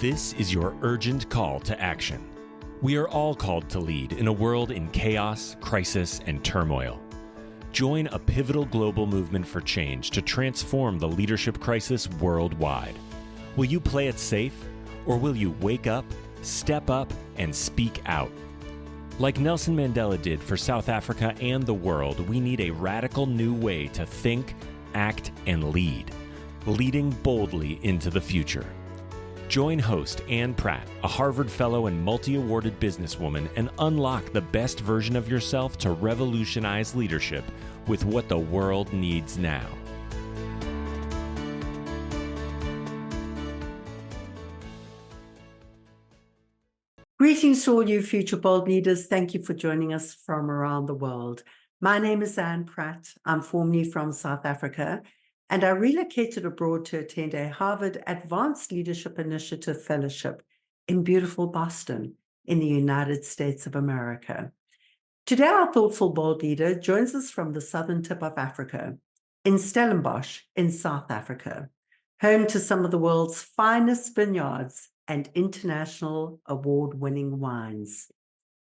This is your urgent call to action. We are all called to lead in a world in chaos, crisis, and turmoil. Join a pivotal global movement for change to transform the leadership crisis worldwide. Will you play it safe, or will you wake up, step up, and speak out? Like Nelson Mandela did for South Africa and the world, we need a radical new way to think, act, and lead, leading boldly into the future. Join host Anne Pratt, a Harvard Fellow and multi-awarded businesswoman, and unlock the best version of yourself to revolutionize leadership with what the world needs now. Greetings to all you future bold leaders. Thank you for joining us from around the world. My name is Anne Pratt. I'm formerly from South Africa, and I relocated abroad to attend a Harvard Advanced Leadership Initiative Fellowship in beautiful Boston in the United States of America. Today, our thoughtful bold leader joins us from the southern tip of Africa, in Stellenbosch in South Africa, home to some of the world's finest vineyards and international award-winning wines.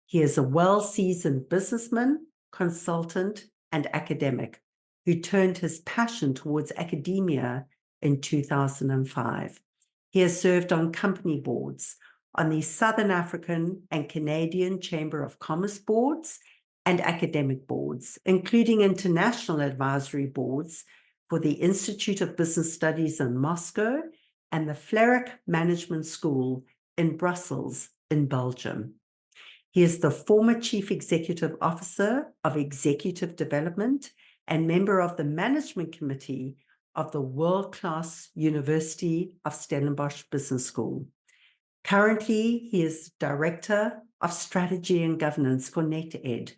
He is a well-seasoned businessman, consultant, and academic who turned his passion towards academia in 2005. He has served on company boards, on the Southern African and Canadian Chamber of Commerce boards and academic boards, including international advisory boards for the Institute of Business Studies in Moscow and the Frik Management School in Brussels in Belgium. He is the former Chief Executive Officer of Executive Development and member of the Management Committee of the world-class University of Stellenbosch Business School. Currently, he is Director of Strategy and Governance for NetEd,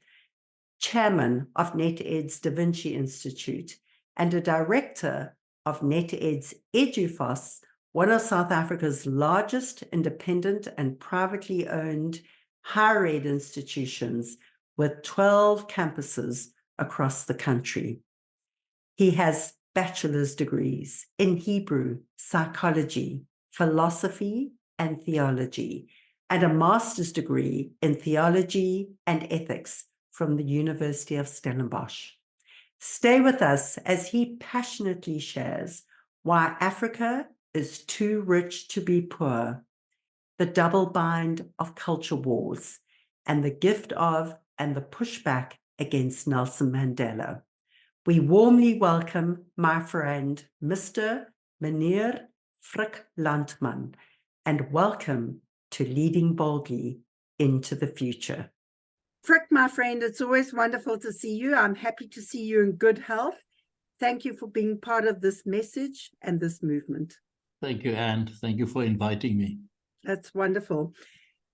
Chairman of NetEd's Da Vinci Institute, and a Director of NetEd's EduFos, one of South Africa's largest independent and privately owned higher ed institutions with 12 campuses across the country. He has bachelor's degrees in Hebrew, psychology, philosophy, and theology, and a master's degree in theology and ethics from the University of Stellenbosch. Stay with us as he passionately shares why Africa is too rich to be poor, the double bind of culture wars, and the gift of and the pushback against Nelson Mandela. We warmly welcome my friend, Mr. Meneer Frik Landman, and welcome to Leading Boldly into the Future. Frik, my friend, it's always wonderful to see you. I'm happy to see you in good health. Thank you for being part of this message and this movement. Thank you, Anne. Thank you for inviting me. That's wonderful.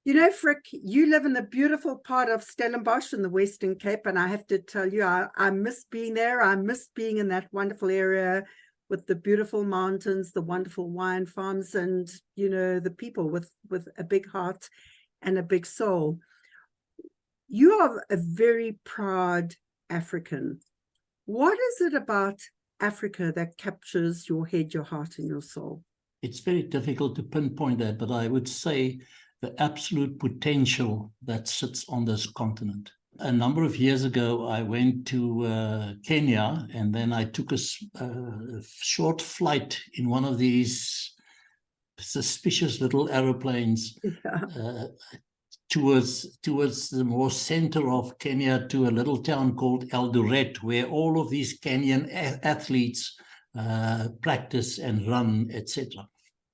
You know, Frik, you live in the beautiful part of Stellenbosch in the Western Cape, and I have to tell you, I miss being there. I miss being in that wonderful area with the beautiful mountains, the wonderful wine farms, and, you know, the people with a big heart and a big soul. You are a very proud African. What is it about Africa that captures your head, your heart, and your soul? It's very difficult to pinpoint that, but I would say the absolute potential that sits on this continent. A number of years ago, I went to Kenya, and then I took a short flight in one of these suspicious little aeroplanes towards the more center of Kenya, to a little town called Eldoret, where all of these Kenyan athletes practice and run, etc.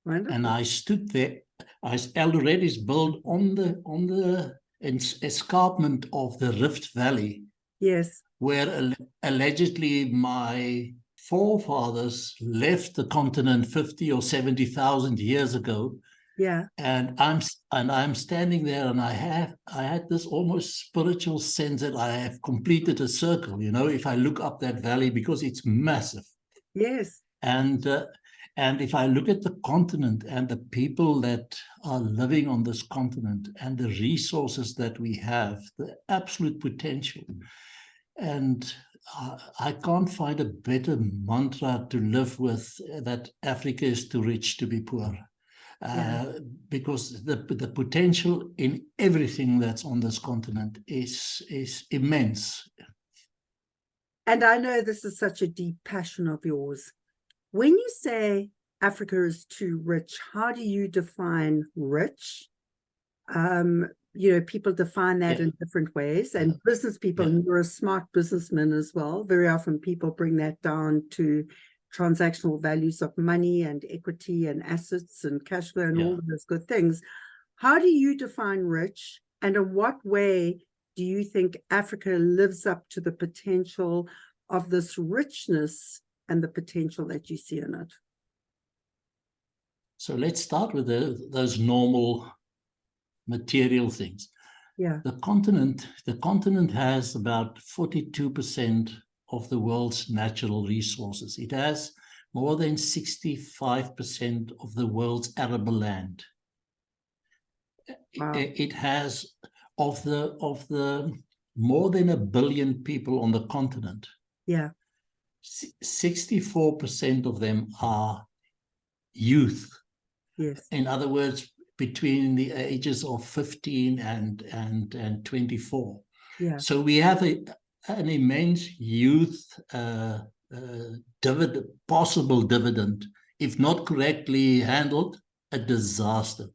And I stood there. Eldoret is built on the escarpment of the Rift Valley. Yes. Where allegedly my forefathers left the continent 50 or 70,000 years ago. Yeah. And I'm standing there, and I had this almost spiritual sense that I have completed a circle, you know, if I look up that valley, because it's massive. Yes. And if I look at the continent and the people that are living on this continent and the resources that we have, the absolute potential, and I can't find a better mantra to live with, that Africa is too rich to be poor. because the potential in everything that's on this continent is immense. And I know this is such a deep passion of yours. When you say Africa is too rich, how do you define rich? People define that in different ways, and business people, and you're a smart businessman as well. Very often people bring that down to transactional values of money and equity and assets and cash flow and all of those good things. How do you define rich, and in what way do you think Africa lives up to the potential of this richness and the potential that you see in it? So let's start with those normal material things. The continent has about 42% of the world's natural resources. It has more than 65% of the world's arable land. Wow. It has of the more than 1 billion people on the continent. 64% of them are youth. Yes. In other words, between the ages of 15 and 24. So we have an immense youth possible dividend, if not correctly handled, a disaster.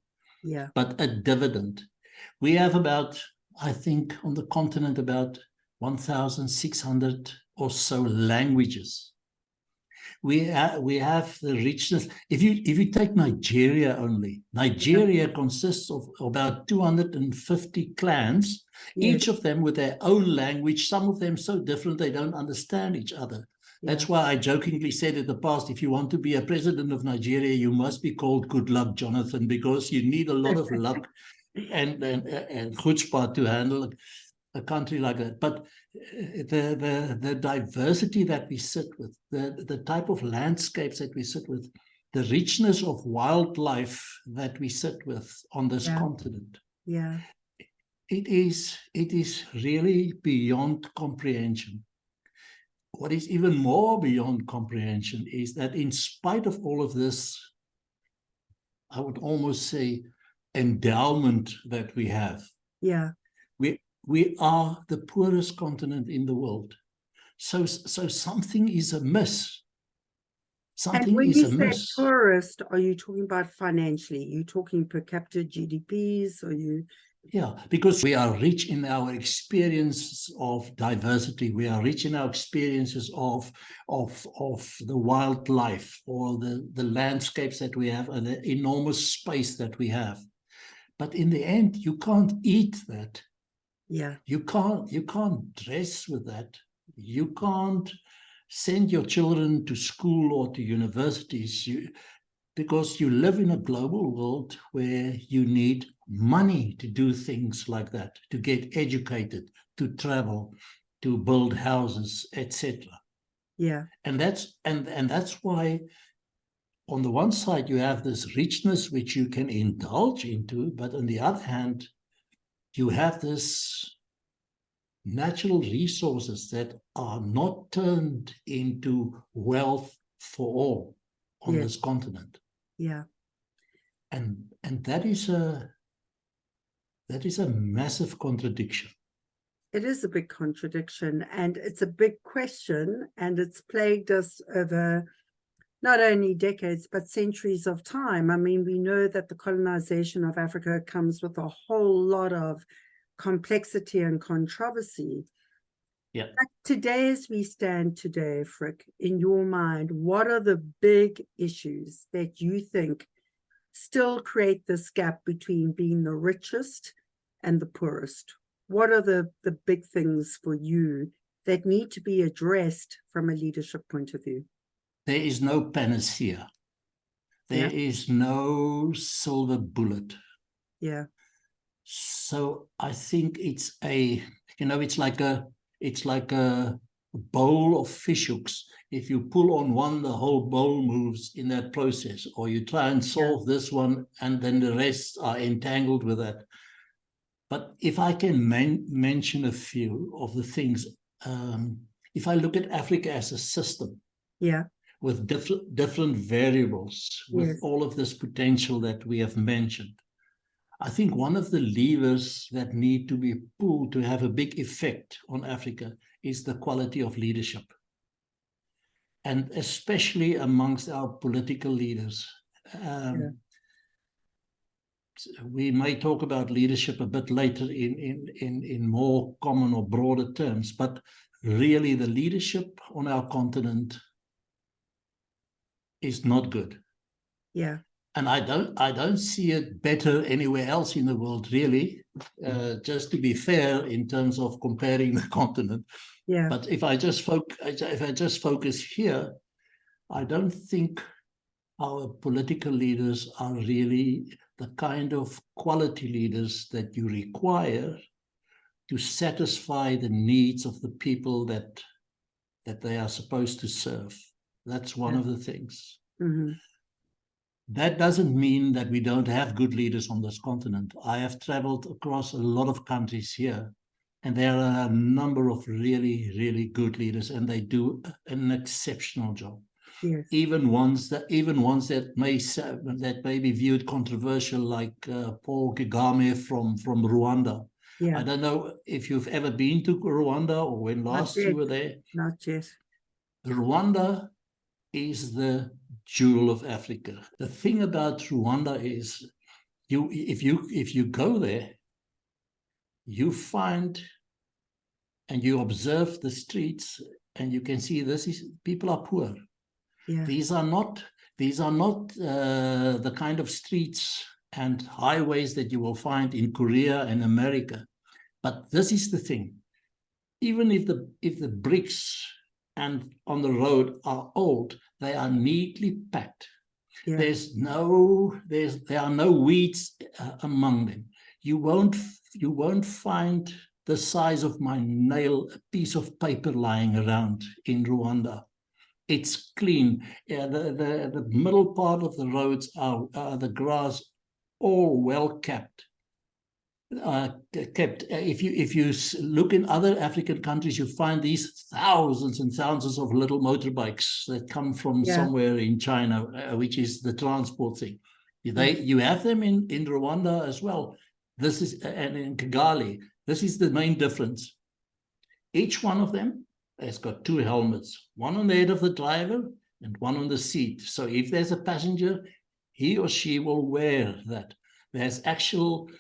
But a dividend. We have about, I think, on the continent, about 1,600 or so languages. We have the richness. If you take Nigeria only, Nigeria consists of about 250 clans, each of them with their own language, some of them so different they don't understand each other. That's why I jokingly said in the past, if you want to be a president of Nigeria, you must be called Good Luck Jonathan, because you need a lot of luck and chutzpah to handle a country like that. But the diversity that we sit with, the type of landscapes that we sit with, the richness of wildlife that we sit with on this continent, it is really beyond comprehension. What is even more beyond comprehension is that in spite of all of this, I would almost say, endowment that we have, we are the poorest continent in the world. So something is amiss. Something and when is you amiss. say poorest, are you talking about financially? Are you talking per capita GDPs? Or you? Yeah, because we are rich in our experiences of diversity. We are rich in our experiences of the wildlife, or the landscapes that we have, and the enormous space that we have. But in the end, you can't eat that. You can't dress with that. You can't send your children to school or to universities, because you live in a global world where you need money to do things like that, to get educated, to travel, to build houses, etc. And that's why, on the one side, you have this richness which you can indulge into, but on the other hand, you have this natural resources that are not turned into wealth for all on this continent. And that is a massive contradiction. It is a big contradiction, and it's a big question, and it's plagued us over not only decades, but centuries of time. I mean, we know that the colonization of Africa comes with a whole lot of complexity and controversy. But today, as we stand today, Frik, in your mind, what are the big issues that you think still create this gap between being the richest and the poorest? What are the big things for you that need to be addressed from a leadership point of view? There is no panacea. There is no silver bullet. So I think it's like a bowl of fish hooks. If you pull on one, the whole bowl moves in that process, or you try and solve this one, and then the rest are entangled with that. But if I can mention a few of the things, if I look at Africa as a system, with different variables, with Yes. all of this potential that we have mentioned. I think one of the levers that need to be pulled to have a big effect on Africa is the quality of leadership. And especially amongst our political leaders. We may talk about leadership a bit later in more common or broader terms, but really the leadership on our continent is not good. Yeah. And I don't see it better anywhere else in the world, really. Just to be fair in terms of comparing the continent. Yeah. But if I just focus here, I don't think our political leaders are really the kind of quality leaders that you require to satisfy the needs of the people that they are supposed to serve. That's one of the things. Mm-hmm. That doesn't mean that we don't have good leaders on this continent. I have traveled across a lot of countries here, and there are a number of really, really good leaders, and they do an exceptional job. Yes. Even ones that may be viewed controversial, like Paul Kagame from Rwanda. Yeah. I don't know if you've ever been to Rwanda or when last you were there. Not yet. Rwanda is the jewel of Africa. The thing about Rwanda is, if you go there, you find and you observe the streets, and you can see people are poor. Yeah. These are not the kind of streets and highways that you will find in Korea and America. But this is the thing. Even if the bricks and on the road are old, they are neatly packed. Yeah. There are no weeds among them. You won't find the size of my nail a piece of paper lying around in Rwanda. It's clean. The middle part of the roads are the grass all well kept. If you look in other African countries, you find these thousands and thousands of little motorbikes that come from somewhere in China, which is the transport thing. You have them in Rwanda as well. And in Kigali. This is the main difference. Each one of them has got two helmets, one on the head of the driver and one on the seat. So if there's a passenger, he or she will wear that. There's actual,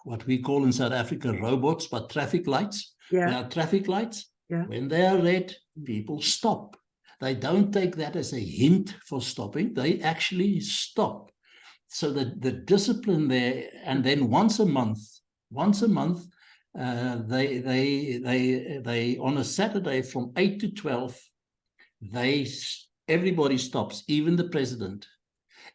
what we call in South Africa, robots, but traffic lights. Yeah. There are traffic lights. Yeah. When they are red, people stop. They don't take that as a hint for stopping. They actually stop. So the discipline there, and then once a month, they on a Saturday from 8 to 12, everybody stops, even the president.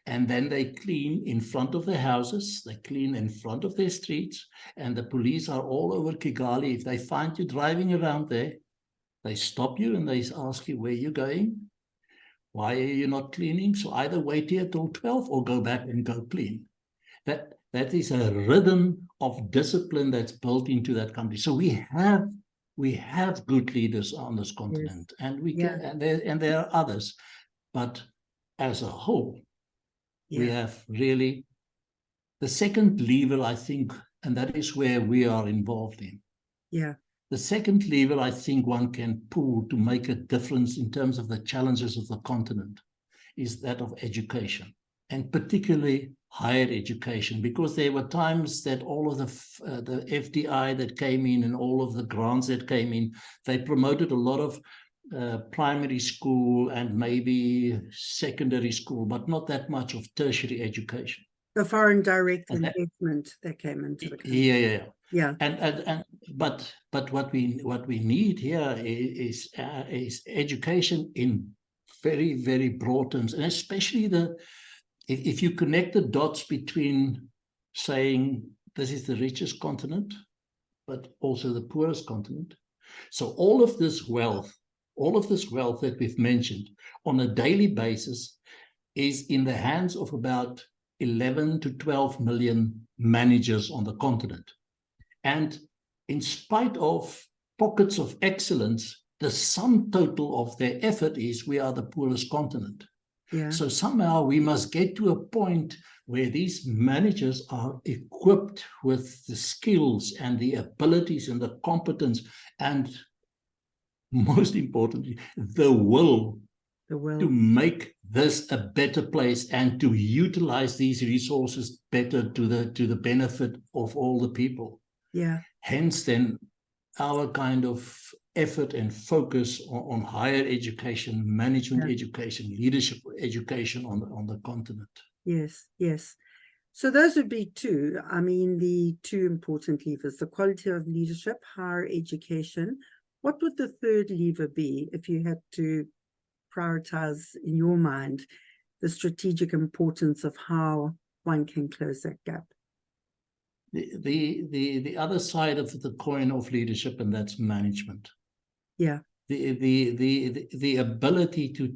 And then they clean in front of their houses, they clean in front of their streets, and the police are all over Kigali. If they find you driving around there, they stop you and they ask you where you're going. Why are you not cleaning? So either wait here till 12 or go back and go clean. That is a rhythm of discipline that's built into that country. So we have good leaders on this continent, and there are others, but as a whole, we have really the second lever, I think, and that is where we are involved in. Yeah. The second lever I think one can pull to make a difference in terms of the challenges of the continent is that of education, and particularly higher education, because there were times that all of the FDI that came in and all of the grants that came in, they promoted a lot of primary school and maybe secondary school, but not that much of tertiary education. The foreign direct investment that came into the country. Yeah. But what we need here is education in very, very broad terms, and especially if you connect the dots between saying this is the richest continent, but also the poorest continent. So all of this wealth that we've mentioned on a daily basis is in the hands of about 11 to 12 million managers on the continent. And in spite of pockets of excellence, the sum total of their effort is we are the poorest continent. Yeah. So somehow we must get to a point where these managers are equipped with the skills and the abilities and the competence and, most importantly, the will to make this a better place and to utilize these resources better to the benefit of all the people. Yeah. Hence, then, our kind of effort and focus on higher education, management education, leadership education on the continent. Yes, yes. So those would be two. I mean, the two important levers, the quality of leadership, higher education. What would the third lever be if you had to prioritize in your mind the strategic importance of how one can close that gap? The other side of the coin of leadership, and that's management. Yeah. The ability to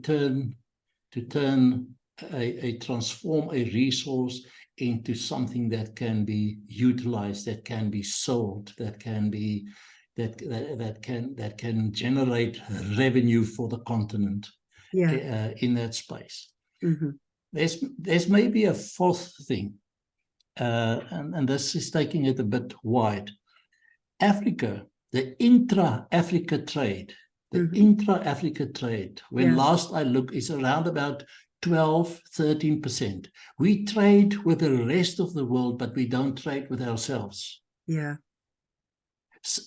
transform a resource into something that can be utilized, that can be sold, that can generate revenue for the continent. Yeah. In that space. Mm-hmm. There's maybe a fourth thing, and this is taking it a bit wide. Africa, the intra-Africa trade, when last I looked, is around about 12-13%. We trade with the rest of the world, but we don't trade with ourselves. Yeah.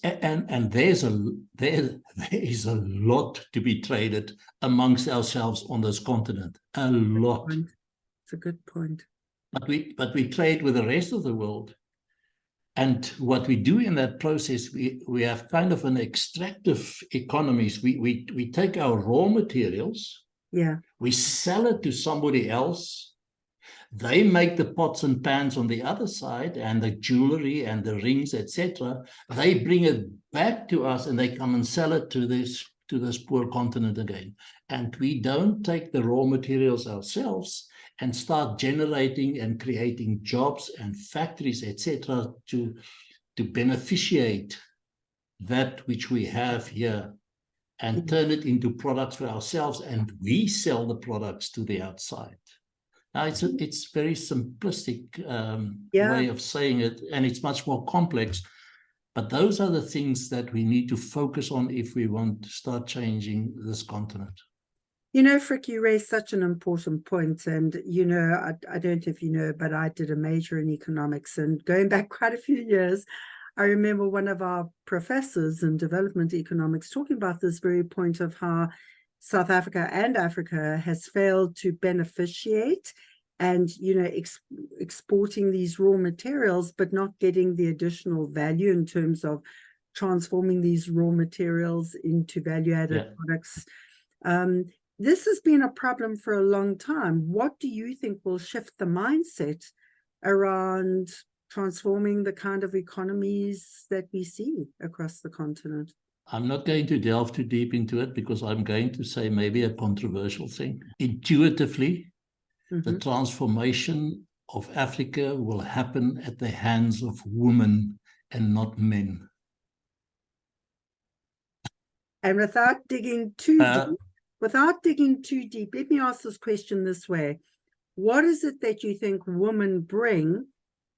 And there is a lot to be traded amongst ourselves on this continent. A lot. It's a good point. But we trade with the rest of the world. And what we do in that process, we have kind of an extractive economies. We take our raw materials, we sell it to somebody else. They make the pots and pans on the other side, and the jewelry and the rings, etc. They bring it back to us, and they come and sell it to this poor continent again. And we don't take the raw materials ourselves and start generating and creating jobs and factories, etc., to beneficiate that which we have here and turn it into products for ourselves, and we sell the products to the outside. Now, it's very simplistic way of saying it, and it's much more complex. But those are the things that we need to focus on if we want to start changing this continent. You know, Frik, you raised such an important point. And, you know, I don't know if you know, but I did a major in economics. And going back quite a few years, I remember one of our professors in development economics talking about this very point of how South Africa and Africa has failed to beneficiate and, you know, exporting these raw materials, but not getting the additional value in terms of transforming these raw materials into value-added products. This has been a problem for a long time. What do you think will shift the mindset around transforming the kind of economies that we see across the continent? I'm not going to delve too deep into it because I'm going to say maybe a controversial thing. Intuitively, the transformation of Africa will happen at the hands of women and not men. And without digging too deep, let me ask this question this way. What is it that you think women bring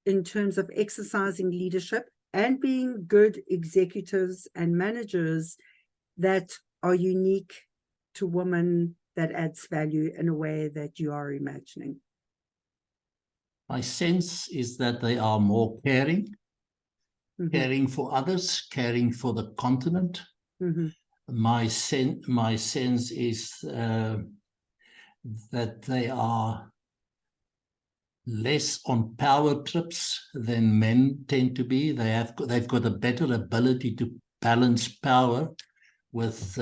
in terms of exercising leadership and being good executives and managers that are unique to women, that adds value in a way that you are imagining? My sense is that they are more caring, caring for others, caring for the continent. My sense is that they are less on power trips than men tend to be. They've got a better ability to balance power with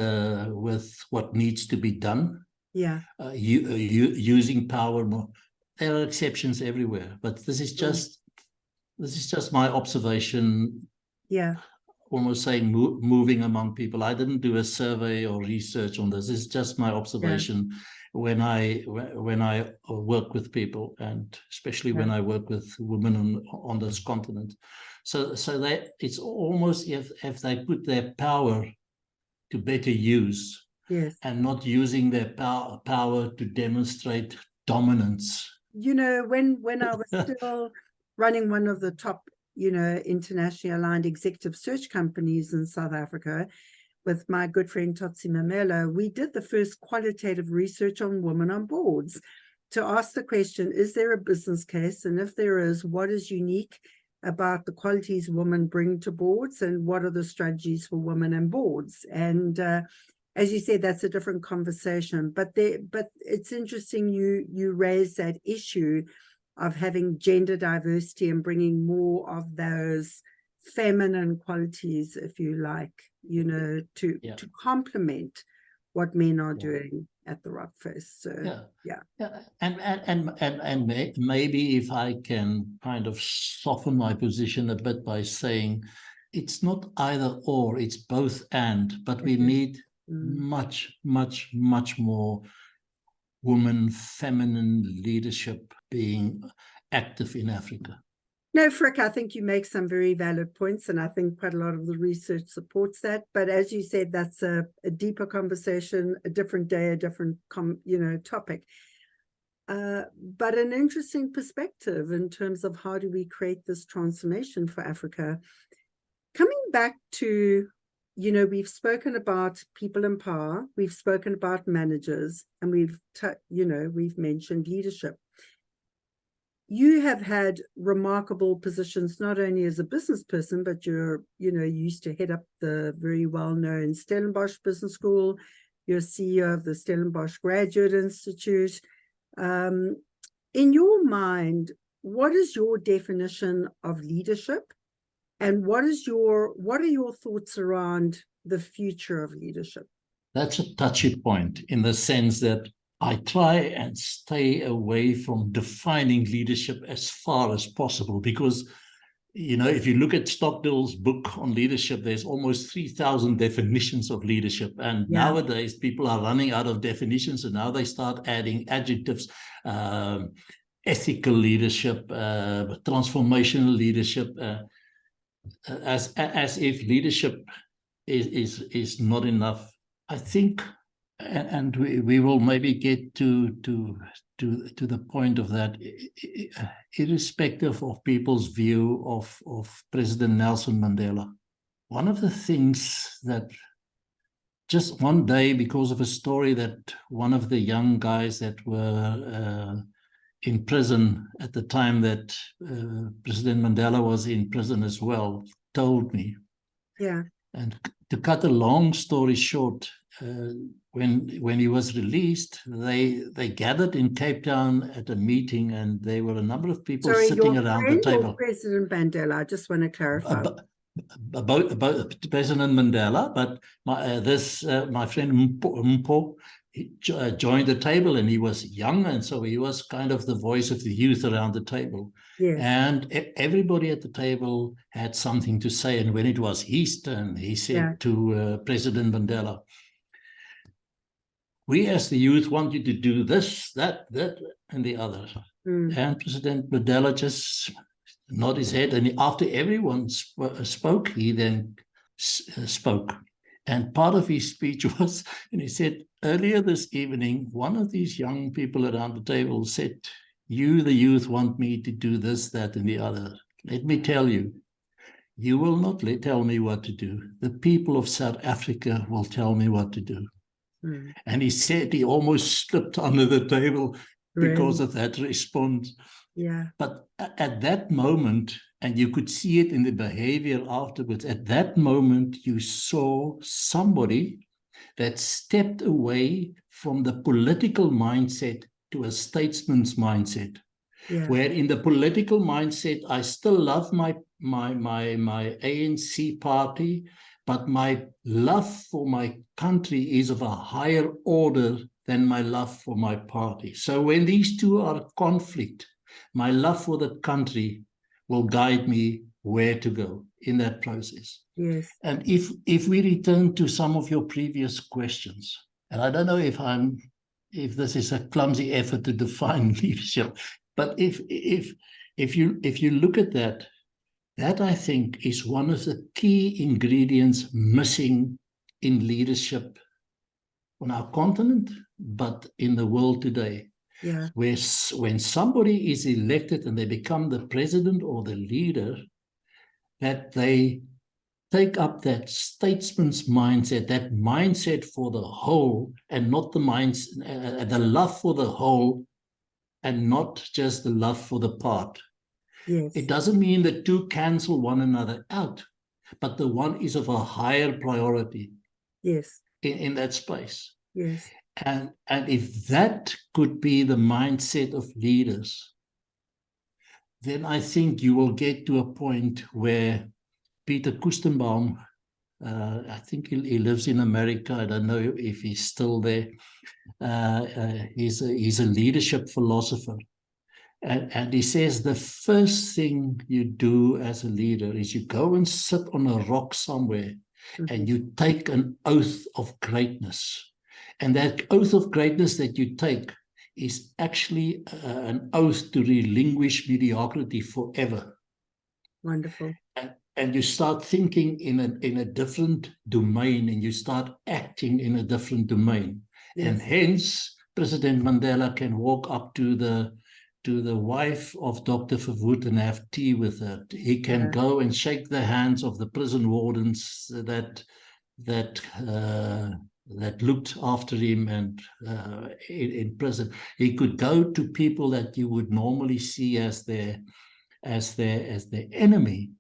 what needs to be done. Using power more. There are exceptions everywhere, but this is just my observation. Almost saying moving among people. I didn't do a survey or research on this. It's just my observation when I work with people, and especially when I work with women on this continent. So that it's almost if they put their power to better use, Yes. and not using their power to demonstrate dominance. You know, when I was still running one of the top, internationally aligned executive search companies in South Africa with my good friend Tsotsi Mamela, we did the first qualitative research on women on boards to ask the question, is there a business case? And if there is, what is unique about the qualities women bring to boards, and what are the strategies for women on boards? And as you said, that's a different conversation. But it's interesting you raise that issue of having gender diversity and bringing more of those feminine qualities, if you like, to complement what men are doing at the Rockfest. So and maybe if I can kind of soften my position a bit by saying it's not either or, it's both and, but we need much more woman, feminine leadership being active in Africa. No, Frik, I think you make some very valid points, and I think quite a lot of the research supports that. But as you said, that's a deeper conversation, a different day, a different topic. But an interesting perspective in terms of how do we create this transformation for Africa. Coming back to, we've spoken about people in power, we've spoken about managers, and we've mentioned leadership. You have had remarkable positions, not only as a business person, but you used to head up the very well-known Stellenbosch Business School. You're CEO of the Stellenbosch Graduate Institute. In your mind, what is your definition of leadership? And what are your thoughts around the future of leadership? That's a touchy point in the sense that I try and stay away from defining leadership as far as possible, because, if you look at Stockdale's book on leadership, there's almost 3,000 definitions of leadership. And nowadays people are running out of definitions, and now they start adding adjectives, ethical leadership, transformational leadership, as if leadership is not enough. I think, and we will maybe get to the point of that, irrespective of people's view of President Nelson Mandela. One of the things that just one day, because of a story that one of the young guys that were in prison at the time that President Mandela was in prison as well, told me. Yeah. And to cut a long story short, when he was released, they gathered in Cape Town at a meeting, and there were a number of people sitting around the table. President Mandela, I just want to clarify. About President Mandela, but my friend Mpo joined the table, and he was young, and so he was kind of the voice of the youth around the table. Yes. And everybody at the table had something to say, and when it was his turn, he said to President Mandela, "We as the youth want you to do this, that, and the other." And President Mandela just nodded his head, and after everyone spoke, he then spoke. And part of his speech was, and he said, "Earlier this evening, one of these young people around the table said, 'You, the youth, want me to do this, that, and the other. Let me tell you, you will not tell me what to do. The people of South Africa will tell me what to do.'" And he said he almost slipped under the table because of that response. Yeah. But at that moment, and you could see it in the behavior afterwards, at that moment, you saw somebody that stepped away from the political mindset to a statesman's mindset. Yeah. Where in the political mindset, I still love my ANC party, but my love for my country is of a higher order than my love for my party. So when these two are in conflict, my love for the country will guide me where to go in that process. Yes. And if we return to some of your previous questions, and I don't know if this is a clumsy effort to define leadership, but if you look at that I think is one of the key ingredients missing in leadership on our continent, but in the world today. Yeah. Where when somebody is elected and they become the president or the leader, that they take up that statesman's mindset, that mindset for the whole, and not the the love for the whole, and not just the love for the part. Yes. It doesn't mean the two cancel one another out, but the one is of a higher priority. Yes. In that space. Yes. And if that could be the mindset of leaders, then I think you will get to a point where Peter Kustenbaum, I think he lives in America. I don't know if he's still there. He's a leadership philosopher. And he says the first thing you do as a leader is you go and sit on a rock somewhere and you take an oath of greatness. And that oath of greatness that you take is actually an oath to relinquish mediocrity forever. Wonderful. And you start thinking in a different domain, and you start acting in a different domain. Yes. And hence, President Mandela can walk up to the wife of Dr. Verwoerd and have tea with her. He can go and shake the hands of the prison wardens that looked after him and in prison. He could go to people that you would normally see as their enemy.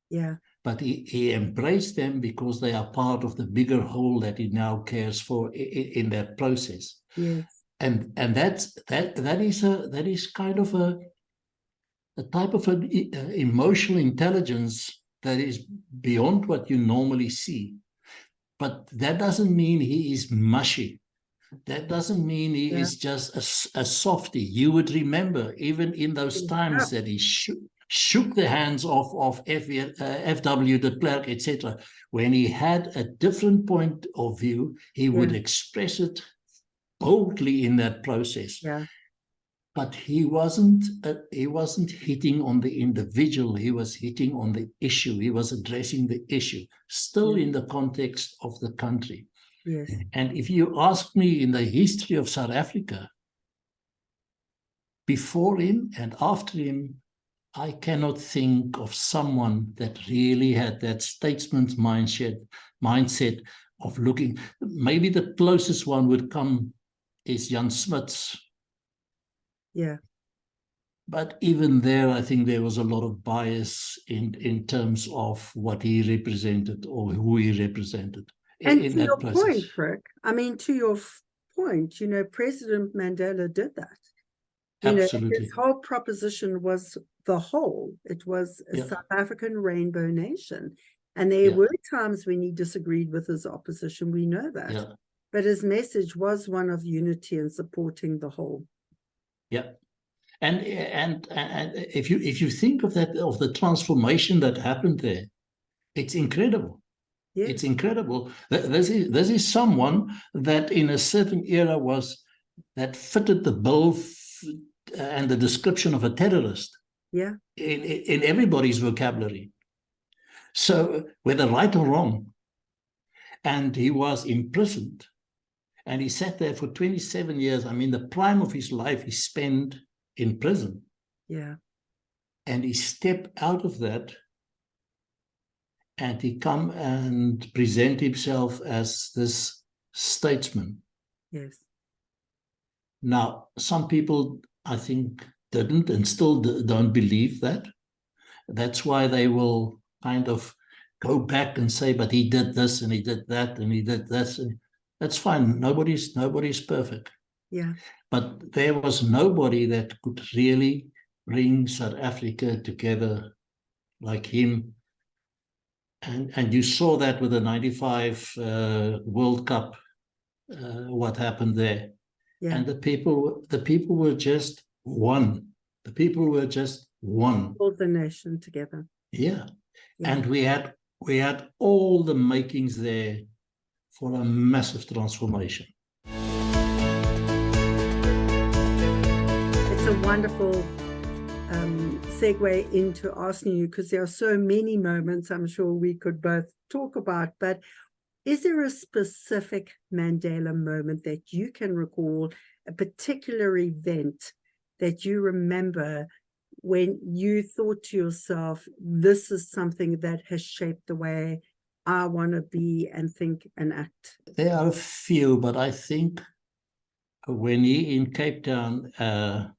Yeah. But he embraced them because they are part of the bigger whole that he now cares for in that process. Yes. And that is kind of a type of an emotional intelligence that is beyond what you normally see. But that doesn't mean he is mushy. That doesn't mean he is just a softy. You would remember, even in those times that he shook the hands of F.W. de Klerk, etc. When he had a different point of view, he would express it boldly in that process. Yeah. But he wasn't hitting on the individual. He was hitting on the issue. He was addressing the issue, still in the context of the country. Yes. And if you ask me, in the history of South Africa, before him and after him, I cannot think of someone that really had that statesman's mindset of looking. Maybe the closest one would come is Jan Smuts. Yeah. But even there, I think there was a lot of bias in terms of what he represented or who he represented. And in to that your process. point, Frik, I mean, to your point, President Mandela did that. Absolutely. His whole proposition was the whole. It was a South African rainbow nation. And there were times when he disagreed with his opposition. We know that. Yeah. But his message was one of unity and supporting the whole. Yeah. And if you think of that, of the transformation that happened there, it's incredible. Yes. It's incredible. This is someone that in a certain era that fitted the bill and the description of a terrorist. Yeah. In everybody's vocabulary. So whether right or wrong, and he was imprisoned, and he sat there for 27 years. I mean, the prime of his life he spent in prison. Yeah. And he stepped out of that, and he come and present himself as this statesman. Yes. Now, some people, I think, didn't and still don't believe that. That's why they will kind of go back and say, but he did this and he did that and he did this. And that's fine. Nobody's perfect. Yeah. But there was nobody that could really bring South Africa together like him. And you saw that with the 95 World Cup, what happened there. Yeah. And the people were just one. The people were just one. Pulled the nation together. Yeah. And we had all the makings there for a massive transformation. It's a wonderful segue into asking you, because there are so many moments I'm sure we could both talk about, but Is there a specific Mandela moment that you can recall, a particular event that you remember when you thought to yourself, this is something that has shaped the way I want to be and think and act? There are a few, but I think when he in Cape Town at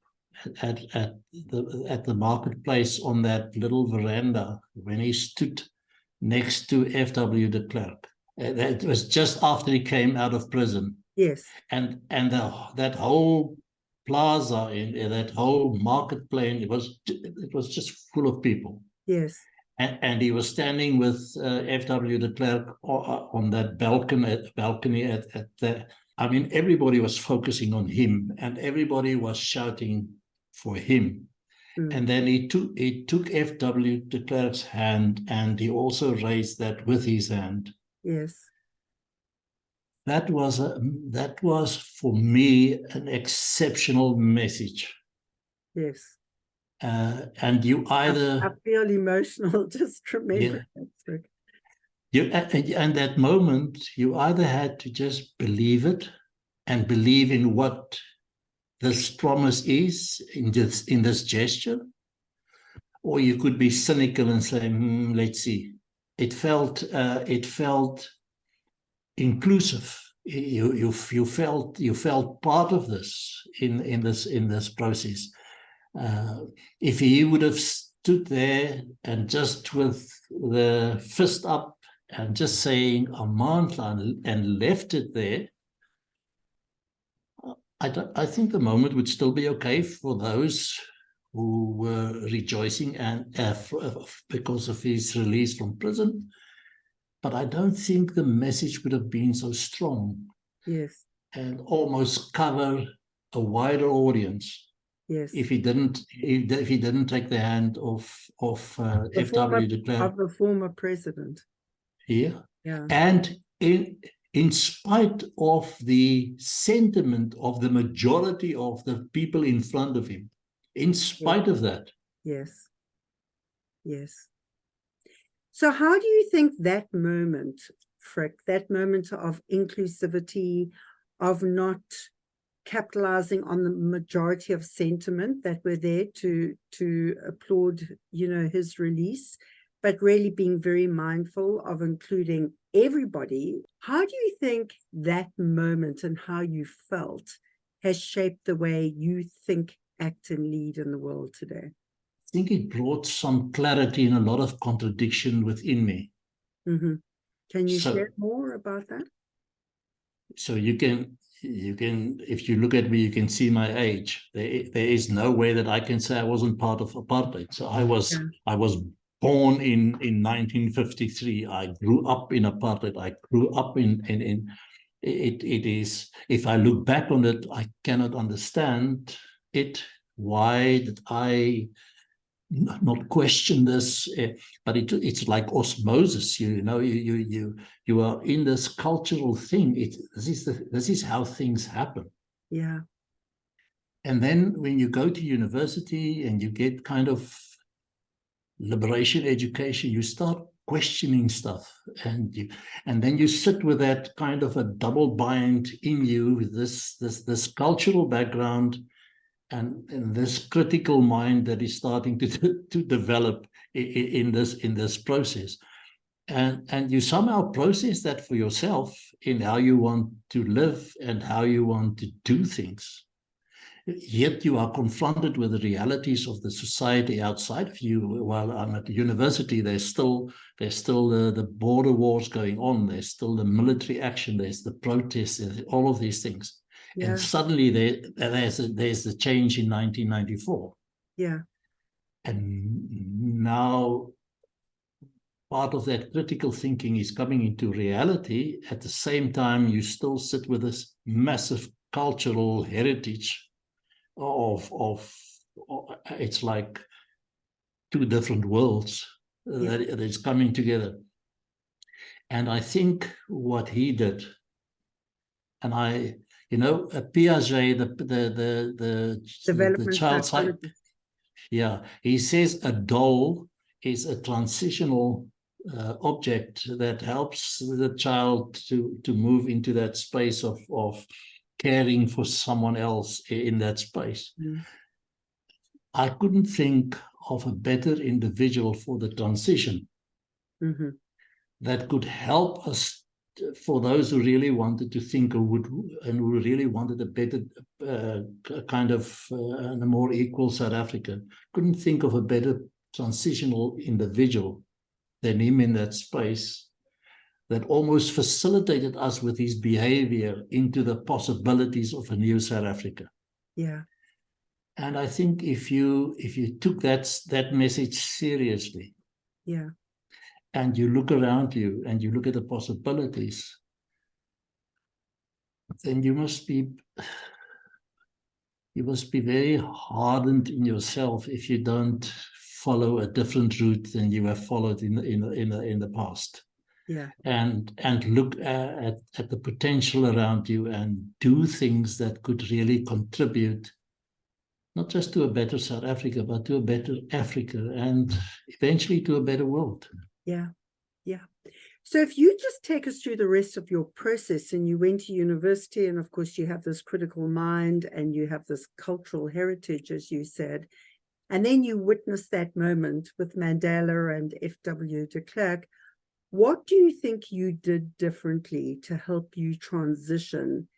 the marketplace on that little veranda, when he stood next to F.W. de Klerk, that was just after he came out of prison. Yes. And that whole plaza, in that whole marketplace, it was just full of people. Yes. And he was standing with F.W. de Klerk on that balcony at the. I mean, everybody was focusing on him, and everybody was shouting for him. And then he took F.W. de Klerk's hand, and he also raised that with his hand. Yes. That was for me an exceptional message. Yes. And you either I feel emotional just remembering that. And that moment, you either had to just believe it and believe in what this promise is in this gesture, or you could be cynical and say, let's see. It felt inclusive. You felt part of this in this process. If he would have stood there and just with the fist up and just saying Amandla and left it there, I think the moment would still be okay for those who were rejoicing and because of his release from prison. But I don't think the message would have been so strong. Yes. And almost cover a wider audience. Yes. If he didn't take the hand of F.W. de Klerk, of the former president. Yeah. Yeah. And in spite of the sentiment of the majority of the people in front of him, in spite of that. Yes. Yes. So how do you think that moment, Frik, that moment of inclusivity, of not capitalizing on the majority of sentiment that were there to applaud, his release, but really being very mindful of including everybody. How do you think that moment and how you felt has shaped the way you think, act, and lead in the world today? I think it brought some clarity and a lot of contradiction within me. Mm-hmm. Can you share more about that? So you can, if you look at me, you can see my age. There is no way that I can say I wasn't part of apartheid. So I was born in 1953. I grew up in apartheid. I grew up in it is, if I look back on it, I cannot understand it. Why did I not question this? But it's like osmosis. You are in this cultural thing. This is how things happen. Yeah. And then when you go to university and you get kind of liberation education, you start questioning stuff, and then you sit with that kind of a double bind in you, with this cultural background and this critical mind that is starting to develop in this process, and you somehow process that for yourself in how you want to live and how you want to do things. Yet you are confronted with the realities of the society outside of you. While I'm at the university, there's still the border wars going on. There's still the military action. There's the protests. There's all of these things. Yeah. And suddenly there's the change in 1994. Yeah. And now part of that critical thinking is coming into reality. At the same time, you still sit with this massive cultural heritage of it's like two different worlds that is coming together. And I think what he did, and Piaget, the child psychologist, he says a doll is a transitional object that helps the child to move into that space of caring for someone else in that space. Mm. I couldn't think of a better individual for the transition Mm-hmm. that could help us, for those who really wanted to think and who really wanted a better kind of a more equal South Africa. Couldn't think of a better transitional individual than him in that space, that almost facilitated us with his behavior into the possibilities of a new South Africa. Yeah. And I think if you took that message seriously, Yeah. and you look around you and you look at the possibilities, then you must be very hardened in yourself if you don't follow a different route than you have followed in the past. Yeah. And look at the potential around you and do things that could really contribute not just to a better South Africa, but to a better Africa and eventually to a better world. Yeah. Yeah. So if you just take us through the rest of your process, and you went to university, and of course you have this critical mind and you have this cultural heritage, as you said, and then you witnessed that moment with Mandela and F.W. de Klerk, what do you think you did differently to help you transition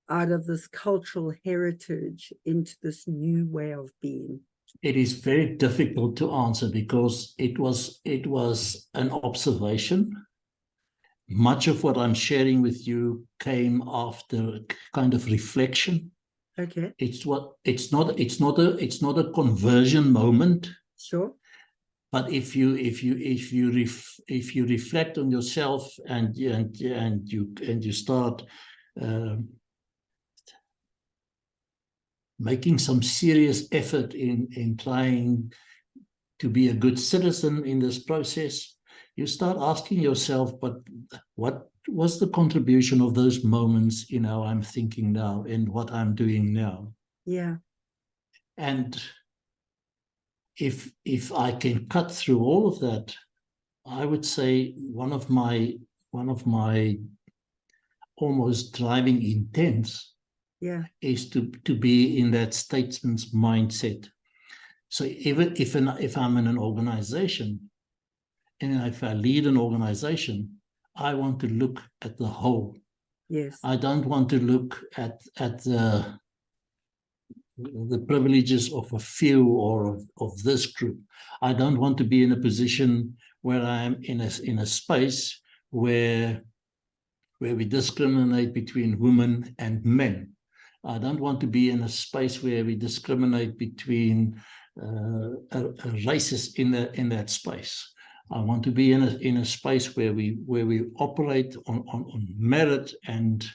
out of this cultural heritage into this new way of being? It is very difficult to answer because it was an observation. Much of what I'm sharing with you came after kind of reflection. Okay. It's not a conversion moment. Sure. But if you reflect on yourself and you start making some serious effort in trying to be a good citizen in this process, you start asking yourself, but what was the contribution of those moments in how I'm thinking now and what I'm doing now? Yeah. And if I can cut through all of that, I would say one of my almost driving intents is to be in that statesman's mindset. So even if I'm in an organization, and if I lead an organization, I want to look at the whole. Yes. I don't want to look at the privileges of a few or of this group. I don't want to be in a position where I'm in a space where we discriminate between women and men. I don't want to be in a space where we discriminate between races in that space. I want to be in a space where we operate on merit and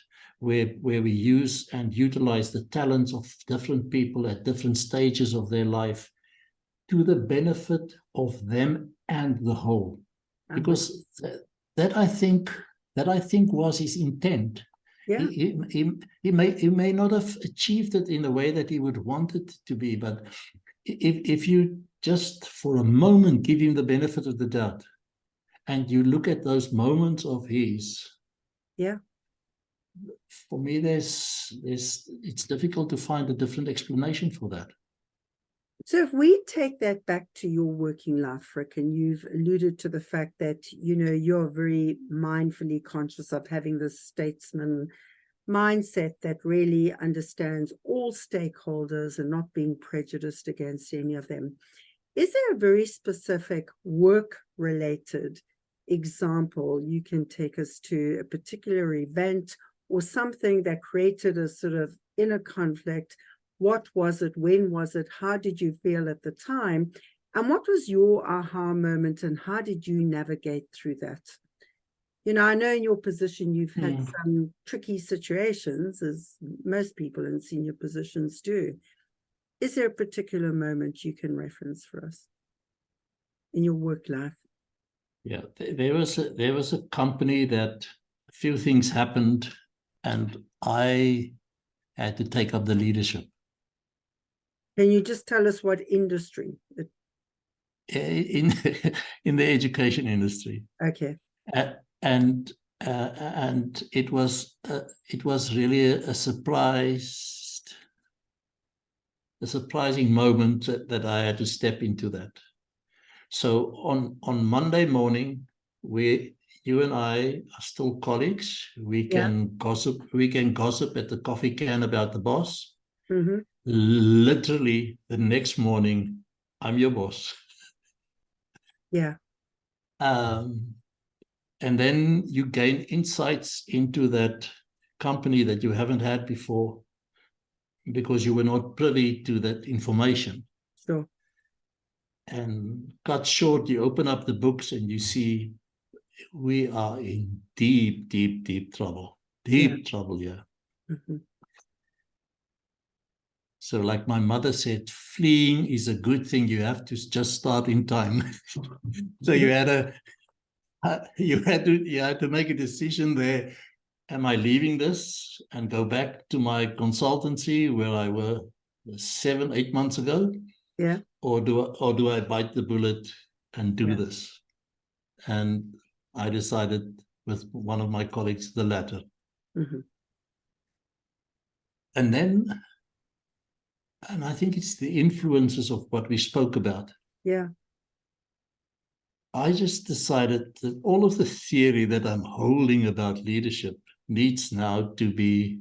where we use and utilize the talents of different people at different stages of their life to the benefit of them and the whole. Because that I think was his intent. Yeah. He may not have achieved it in the way that he would want it to be, but if you just for a moment give him the benefit of the doubt and you look at those moments of his, for me it's difficult to find a different explanation for that. So if we take that back to your working life, Frik, and you've alluded to the fact that, you're very mindfully conscious of having this statesman mindset that really understands all stakeholders and not being prejudiced against any of them. Is there a very specific work-related example you can take us to, a particular event or something that created a sort of inner conflict? What was it? When was it? How did you feel at the time? And what was your aha moment, and how did you navigate through that? I know in your position you've had some tricky situations, as most people in senior positions do. Is there a particular moment you can reference for us in your work life? Yeah, there was a company that a few things happened, and I had to take up the leadership. Can you just tell us what industry? in in the education industry. Okay. And it was really a surprising moment that I had to step into that. So on Monday morning, you and I are still colleagues. We can gossip at the coffee can about the boss. Mm-hmm. Literally the next morning, I'm your boss. Yeah. And then you gain insights into that company that you haven't had before because you were not privy to that information. Sure. And cut short, you open up the books and you see we are in deep, deep, deep trouble. Deep trouble here. Mm-hmm. So like my mother said, fleeing is a good thing. You have to just start in time. So you had to make a decision there. Am I leaving this and go back to my consultancy where I were 7-8 months ago? Yeah. Or do I bite the bullet and do Yeah. this? And I decided with one of my colleagues, the latter. Mm-hmm. And I think it's the influences of what we spoke about. Yeah. I just decided that all of the theory that I'm holding about leadership needs now to be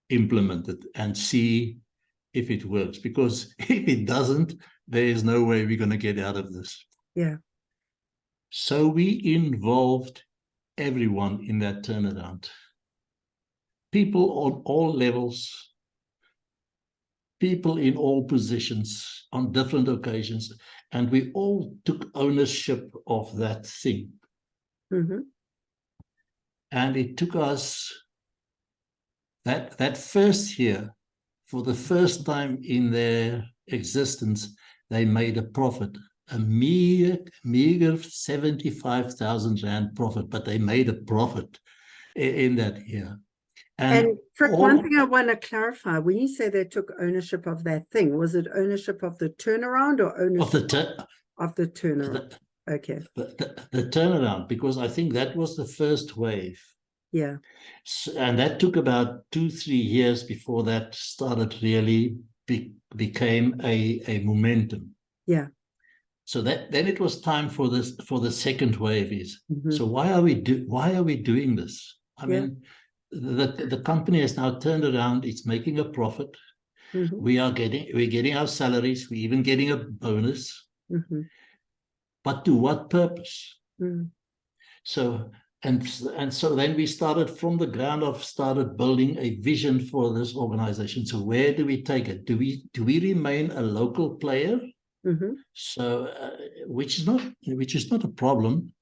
implemented and see if it works. Because if it doesn't, there is no way we're going to get out of this. Yeah. So we involved everyone in that turnaround. People on all levels, people in all positions on different occasions, and we all took ownership of that thing. Mm-hmm. And it took us that first year, for the first time in their existence, they made a profit, a meager 75,000 Rand profit, but they made a profit in that year. And Frik, one thing I want to clarify, when you say they took ownership of that thing, was it ownership of the turnaround or ownership of the turnaround? Okay. The turnaround, because I think that was the first wave. Yeah. And that took about 2-3 years before that started really became a momentum. Yeah. So then it was time for the second wave is. Mm-hmm. So why are we doing this? I mean, the company has now turned around. It's making a profit. Mm-hmm. We're getting our salaries. We're even getting a bonus. Mm-hmm. But to what purpose? Mm-hmm. So then we started from the ground up, started building a vision for this organization. So where do we take it? Do we remain a local player? Mm-hmm. So which is not a problem,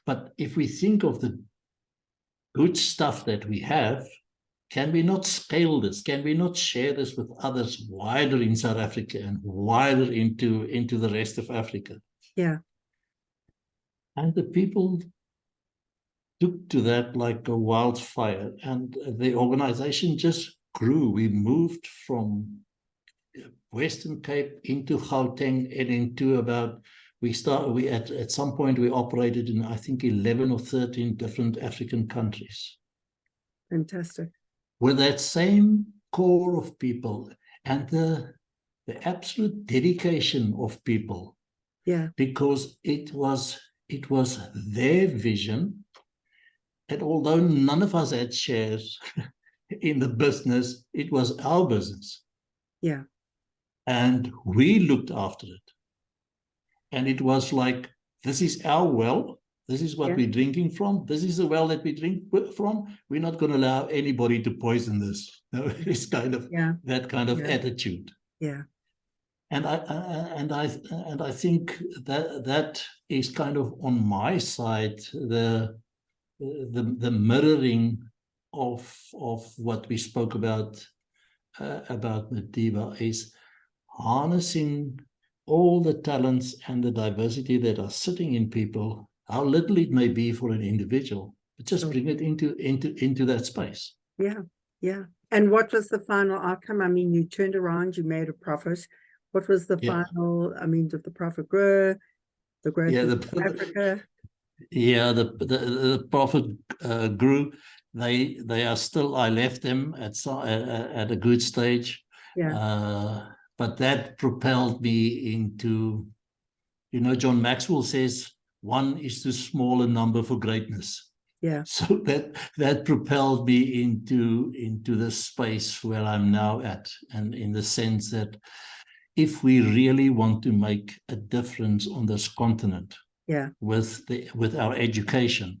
but if we think of the good stuff that we have, can we not scale this? Can we not share this with others wider in South Africa and wider into the rest of Africa? Yeah. And the people took to that like a wildfire, and the organization just grew. We moved from Western Cape into Gauteng and into about, at some point we operated in, I think, 11 or 13 different African countries. Fantastic. With that same core of people and the absolute dedication of people. Yeah. Because it was their vision. And although none of us had shares in the business, it was our business. Yeah. And we looked after it. And it was like, this is our well. This is what we're drinking from. This is the well that we drink from. We're not going to allow anybody to poison this. No, it's kind of that kind of attitude. Yeah. And I think that is kind of on my side the mirroring of what we spoke about Madiba, is harnessing all the talents and the diversity that are sitting in people, how little it may be for an individual, but just bring it into that space. Yeah. Yeah. And what was the final outcome? I mean, you turned around, you made a profit. What was the Yeah. final? I mean, did the profit grow? The growth Yeah, in Africa? Yeah, the profit grew. They are still. I left them at a good stage, Yeah. but that propelled me into. John Maxwell says one is too small a number for greatness. Yeah. So that propelled me into the space where I'm now at, and in the sense that if we really want to make a difference on this continent, Yeah. with our education,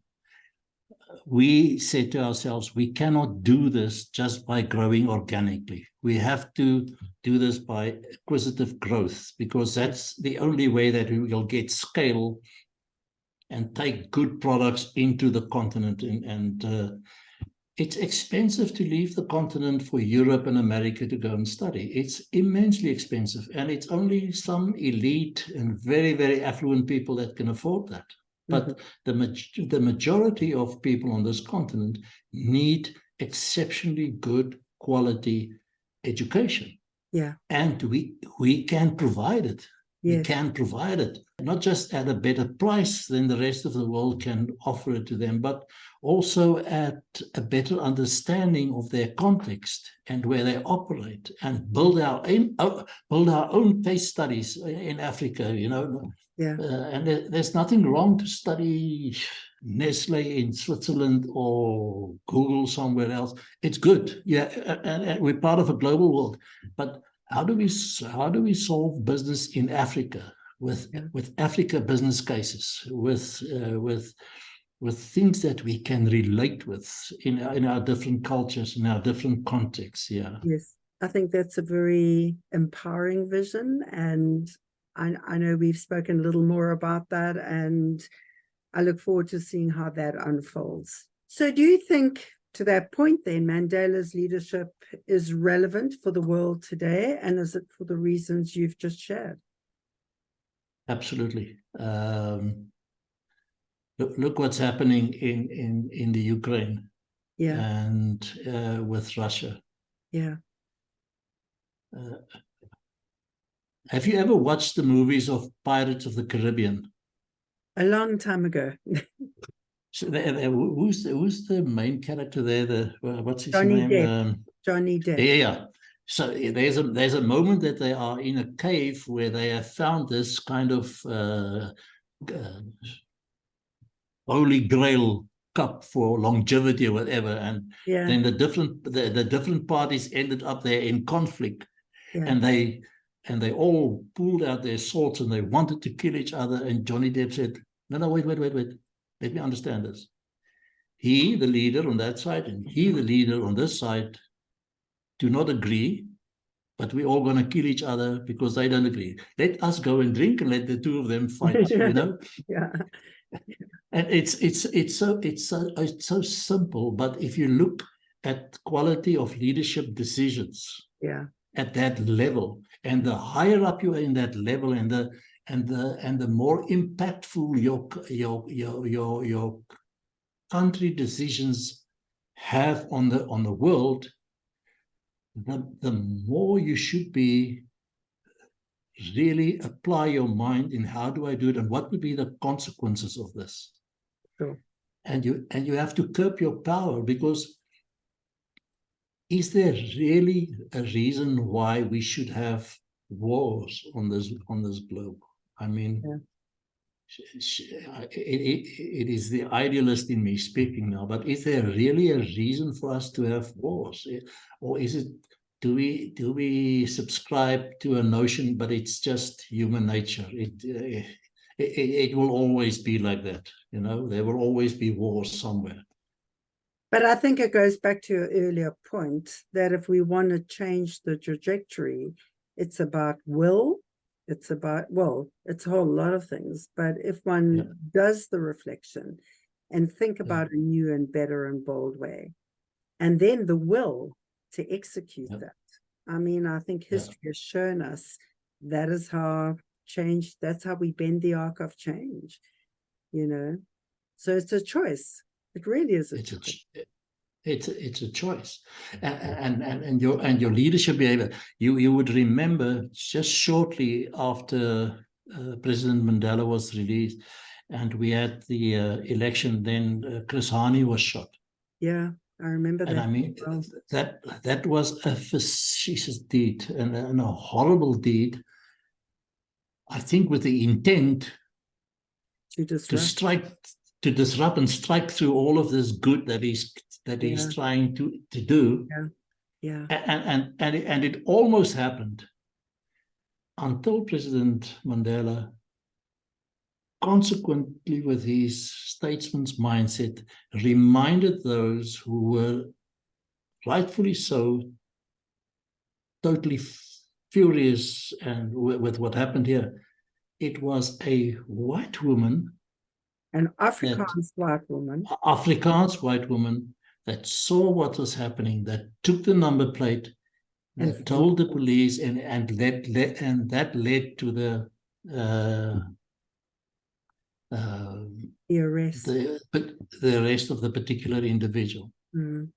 we said to ourselves, we cannot do this just by growing organically. We have to do this by acquisitive growth, because that's the only way that we will get scale and take good products into the continent. And it's expensive to leave the continent for Europe and America to go and study. It's immensely expensive, and it's only some elite and very, very affluent people that can afford that. But the majority of people on this continent need exceptionally good quality education. Yeah. And we can provide it. We Yes. can provide it, not just at a better price than the rest of the world can offer it to them, but also at a better understanding of their context and where they operate, and build our own case studies in Africa, Yeah. And there's nothing wrong to study Nestle in Switzerland or Google somewhere else. It's good, yeah, and we're part of a global world. But how do we solve business in Africa with Africa business cases, with things that we can relate with in our different cultures, in our different contexts? Yeah. Yes, I think that's a very empowering vision, and I know we've spoken a little more about that, and I look forward to seeing how that unfolds. So do you think, to that point then, Mandela's leadership is relevant for the world today, and is it for the reasons you've just shared? Absolutely. Look what's happening in the Ukraine, and with Russia. Yeah. Have you ever watched the movies of Pirates of the Caribbean? A long time ago. So who's the main character there? What's his Johnny name? Depp. Johnny Depp. Yeah. So there's a moment that they are in a cave where they have found this kind of holy grail cup for longevity or whatever, and then the different parties ended up there in conflict, and they all pulled out their swords and they wanted to kill each other. And Johnny Depp said, no, wait, let me understand this. He, the leader on that side, and he, the leader on this side, do not agree, but we're all going to kill each other because they don't agree. Let us go and drink and let the two of them fight. Yeah. And it's so simple. But if you look at quality of leadership decisions, at that level, and the higher up you are in that level, and the more impactful your country decisions have on the world, the more you should be really apply your mind in how do I do it, and what would be the consequences of this. Sure. And you have to curb your power, because is there really a reason why we should have wars on this globe? I mean, it is the idealist in me speaking now, but is there really a reason for us to have wars? Or is it, do we subscribe to a notion, but it's just human nature? It will always be like that, there will always be wars somewhere. But I think it goes back to your earlier point that if we want to change the trajectory, it's about will. It's about, well, it's a whole lot of things. But if one does the reflection and think about a new and better and bold way, and then the will to execute that. I mean, I think history has shown us that is how change, that's how we bend the arc of change, So it's a choice. It really is a choice. It's a choice, and your leadership behavior. You would remember just shortly after President Mandela was released, and we had the election. Then Chris Hani was shot. Yeah, I remember And that. I mean, Well, that was a facetious deed and a horrible deed. I think with the intent to disrupt. to disrupt and strike through all of this good that he's trying to do. Yeah. And it almost happened until President Mandela, consequently with his statesman's mindset, reminded those who were rightfully so totally furious and with what happened here. It was a white woman, An Afrikaans white woman. Afrikaans white woman, that saw what was happening, that took the number plate, that told the police, and that led to the arrest. The arrest of the particular individual. Mm.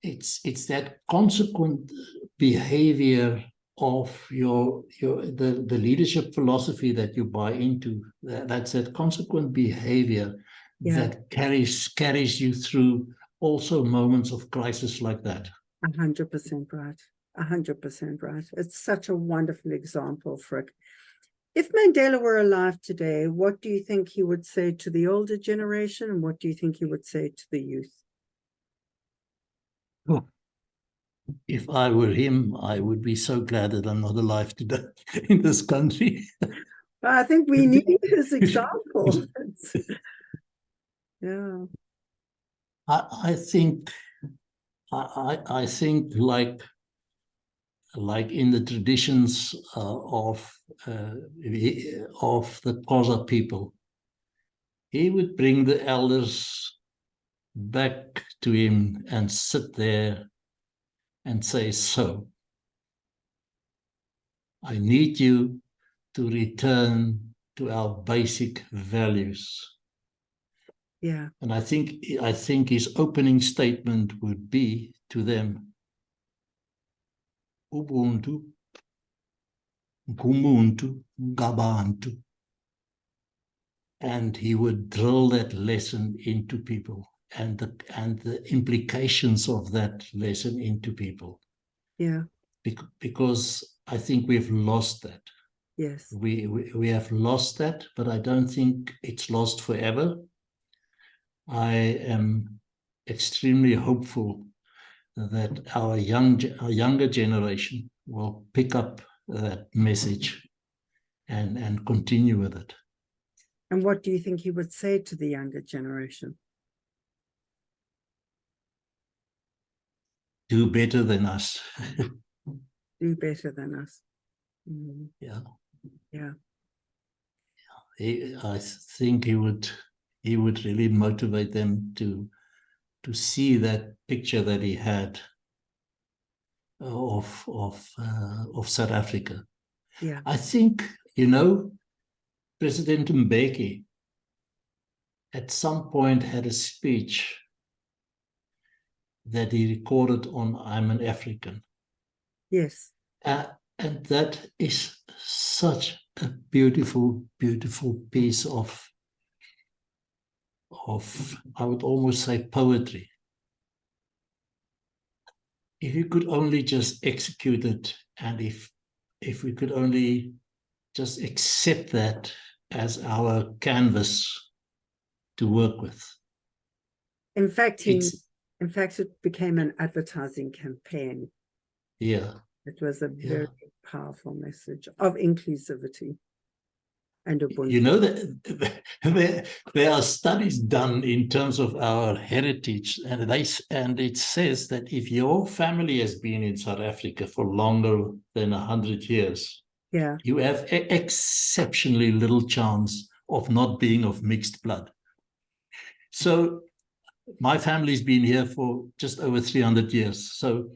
It's that consequent behavior of the leadership philosophy that you buy into. That's that consequent behavior that carries you through also moments of crisis like that. 100% right. 100% right. It's such a wonderful example, Frik. If Mandela were alive today, what do you think he would say to the older generation, and what do you think he would say to the youth? Oh. If I were him, I would be so glad that I'm not alive today in this country. I think we need his example. Yeah. I think like in the traditions of the Xhosa people, he would bring the elders back to him and sit there and say, so I need you to return to our basic values. Yeah. And I think his opening statement would be to them, Ubuntu, Ngumuntu, Ngabantu. And he would drill that lesson into people and the implications of that lesson into people. Yeah. Because I think we've lost that. Yes. We have lost that, but I don't think it's lost forever. I am extremely hopeful that our younger generation will pick up that message and continue with it. And what do you think he would say to the younger generation? Do better than us. Do better than us. Mm-hmm. Yeah. Yeah. I think he would really motivate them to see that picture that he had of South Africa. Yeah. I think, President Mbeki at some point had a speech that he recorded on I'm an African. Yes. And that is such a beautiful, beautiful piece of I would almost say poetry. If you could only just execute it, and if we could only just accept that as our canvas to work with. In fact, it became an advertising campaign. Yeah. It was a very powerful message of inclusivity and Ubuntu. You know that there are studies done in terms of our heritage, and it says that if your family has been in South Africa for longer than 100 years, you have exceptionally little chance of not being of mixed blood. So my family's been here for just over 300 years. So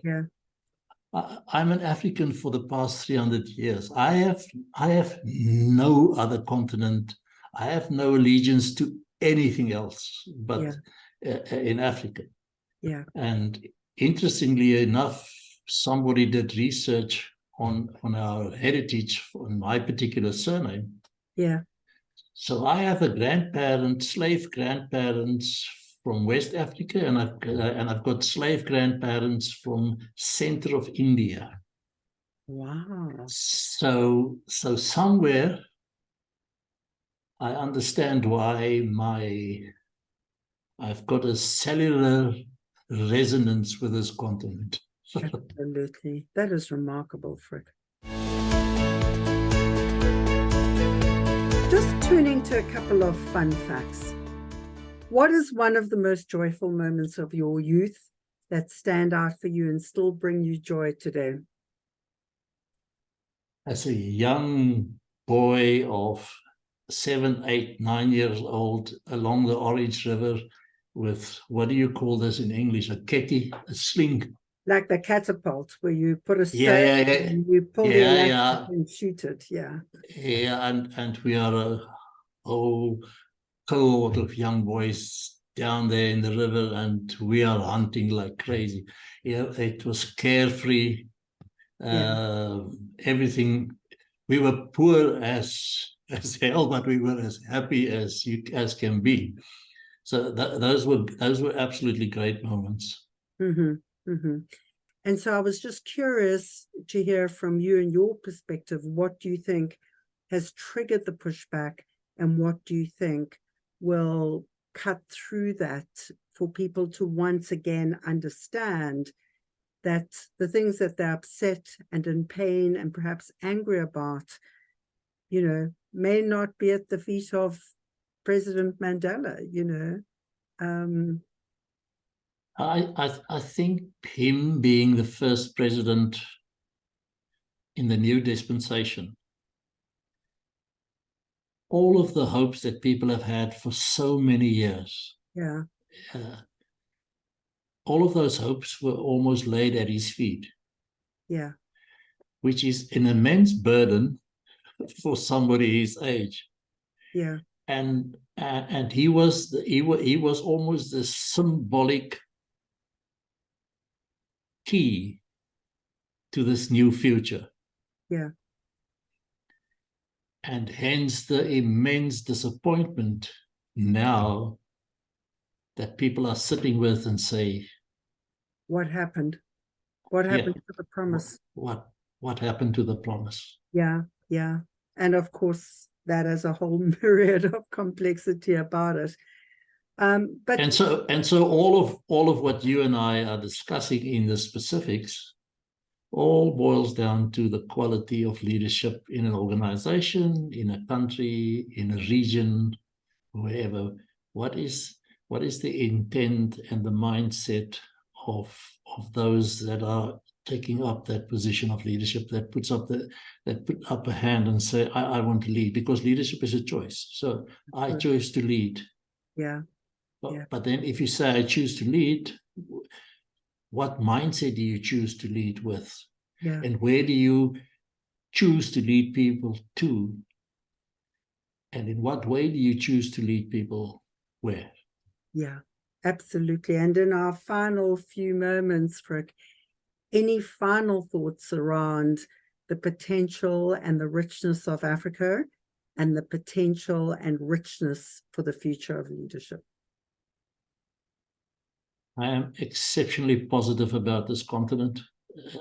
I'm an African for the past 300 years. I have no other continent. I have no allegiance to anything else but in Africa. Yeah. And interestingly enough, somebody did research on our heritage on my particular surname. Yeah. So I have slave grandparents from West Africa, and I've got slave grandparents from center of India. Wow. So somewhere I understand why I've got a cellular resonance with this continent. Absolutely. That is remarkable, Frik. Just turning to a couple of fun facts. What is one of the most joyful moments of your youth that stand out for you and still bring you joy today? As a young boy of 7, 8, 9 years old along the Orange River with, what do you call this in English? A ketty, a sling. Like the catapult, where you put a stone Yeah. and you pull the elastic and shoot it. Yeah. Yeah, and we are a whole cohort of young boys down there in the river, and we are hunting like crazy. Yeah, it was carefree. Everything. We were poor as hell, but we were as happy as can be. So those were absolutely great moments. Mm-hmm. Mm-hmm. And so I was just curious to hear from you and your perspective. What do you think has triggered the pushback, and what do you think will cut through that for people to once again understand that the things that they're upset and in pain and perhaps angry about, may not be at the feet of President Mandela, I think him being the first president in the new dispensation, all of the hopes that people have had for so many years, all of those hopes were almost laid at his feet. Yeah. Which is an immense burden for somebody his age. Yeah. And he was almost the symbolic key to this new future. Yeah. And hence the immense disappointment now that people are sitting with and say, what happened? What happened to the promise? What happened to the promise? Yeah. And of course, that has a whole myriad of complexity about it. But so all of what you and I are discussing in the specifics all boils down to the quality of leadership in an organization, in a country, in a region, wherever. What is the intent and the mindset of those that are taking up that position of leadership, that put up a hand and say, I want to lead, because leadership is a choice. So I chose to lead. Yeah. But then if you say I choose to lead, what mindset do you choose to lead with? Yeah. And where do you choose to lead people to? And in what way do you choose to lead people where? Yeah, absolutely. And in our final few moments, Frik, any final thoughts around the potential and the richness of Africa and the potential and richness for the future of leadership? I am exceptionally positive about this continent.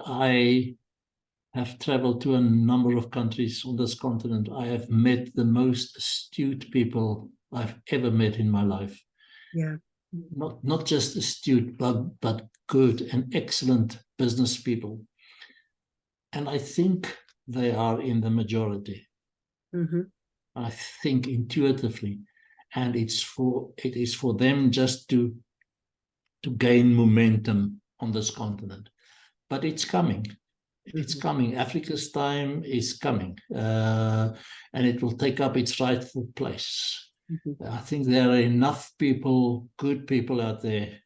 I have traveled to a number of countries on this continent. I have met the most astute people I've ever met in my life. Yeah. Not just astute, but good and excellent business people. And I think they are in the majority. Mm-hmm. I think intuitively. And it is for them just to gain momentum on this continent. But it's coming. It's coming. Africa's time is coming. And it will take up its rightful place. I think there are enough people, good people out there,